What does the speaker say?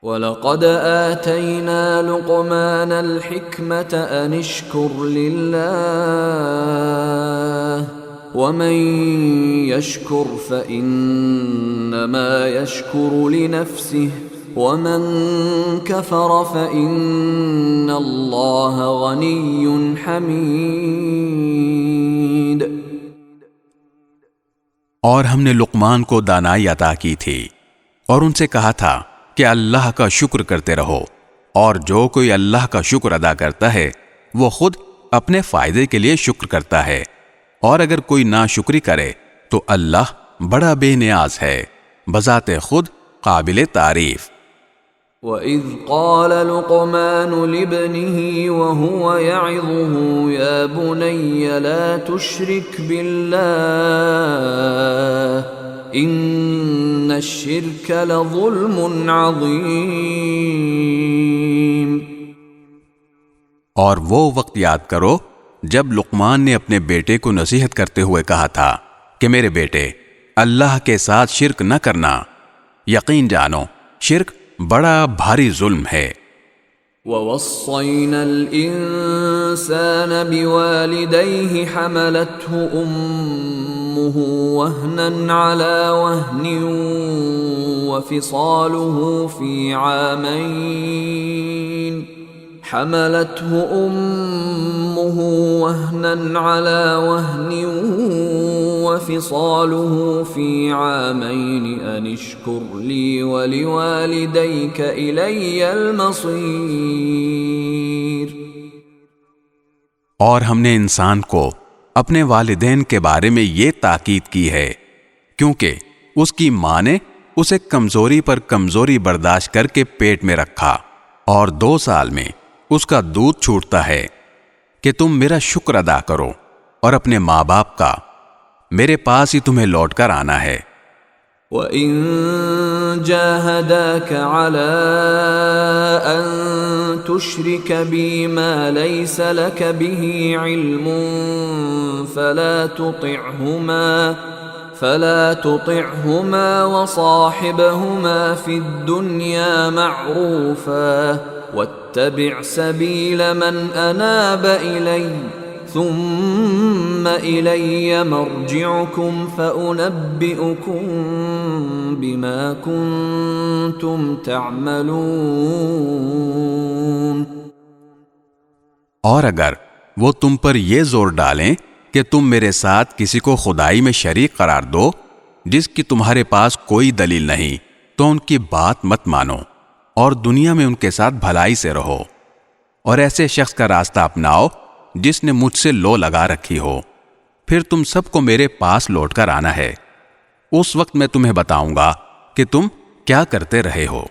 وَلَقَدْ آتَيْنَا لُقْمَانَ الْحِكْمَةَ أَنِ اشْكُرْ لِلَّهِ وَمَنْ يَشْكُرْ فَإِنَّمَا يَشْكُرُ لِنَفْسِهِ وَمَنْ كَفَرَ فَإِنَّ اللَّهَ غَنِيٌّ حَمِيدٌ۔ اور ہم نے لقمان کو دانائی عطا کی تھی اور ان سے کہا تھا کہ اللہ کا شکر کرتے رہو، اور جو کوئی اللہ کا شکر ادا کرتا ہے وہ خود اپنے فائدے کے لیے شکر کرتا ہے، اور اگر کوئی ناشکری کرے تو اللہ بڑا بے نیاز ہے، بذات خود قابل تعریف۔ وَإِذْ قَالَ لُقْمَانُ لِابْنِهِ وَهُوَ يَعِظُهُ يَا بُنَيَّ لَا تُشْرِكْ بِاللَّهِ إِنَّ الشِّرْكَ لَظُلْمٌ عَظِيمٌ۔ اور وہ وقت یاد کرو جب لقمان نے اپنے بیٹے کو نصیحت کرتے ہوئے کہا تھا کہ میرے بیٹے، اللہ کے ساتھ شرک نہ کرنا، یقین جانو شرک بڑا بھاری ظلم ہے۔ وَوَصَّيْنَا الْإِنسَانَ بِوَالِدَيْهِ حَمَلَتْهُ أُمُّهُ وَهْنًا عَلَى وَهْنٍ وَفِصَالُهُ فِي عَامَيْنِ أَنِ اشْكُرْ لِي وَلِوَالِدَيْكَ إِلَيَّ الْمَصِيرُ۔ اور ہم نے انسان کو اپنے والدین کے بارے میں یہ تاکید کی ہے کیونکہ اس کی ماں نے اسے کمزوری پر کمزوری برداشت کر کے پیٹ میں رکھا، اور 2 سال میں اس کا دودھ چھوٹتا ہے کہ تم میرا شکر ادا کرو اور اپنے ماں باپ کا، میرے پاس ہی تمہیں لوٹ کر آنا ہے۔ وَإِن جَاهَدَاكَ عَلَىٰ أَن تُشْرِكَ بِي مَا لَيْسَ لَكَ بِهِ عِلْمٌ فَلَا تُطِعْهُمَا وَصَاحِبْهُمَا فِي الدُّنْيَا مَعْرُوفًا وَاتَّبِعْ سَبِيلَ مَنْ أَنَابَ إِلَيَّ ثُمَّ إِلَيَّ مَرْجِعُكُمْ فَأُنَبِّئُكُمْ بِمَا كُنْتُمْ تَعْمَلُونَ۔ اور اگر وہ تم پر یہ زور ڈالیں کہ تم میرے ساتھ کسی کو خدائی میں شریک قرار دو جس کی تمہارے پاس کوئی دلیل نہیں، تو ان کی بات مت مانو اور دنیا میں ان کے ساتھ بھلائی سے رہو، اور ایسے شخص کا راستہ اپناؤ جس نے مجھ سے لو لگا رکھی ہو، پھر تم سب کو میرے پاس لوٹ کر آنا ہے، اس وقت میں تمہیں بتاؤں گا کہ تم کیا کرتے رہے ہو۔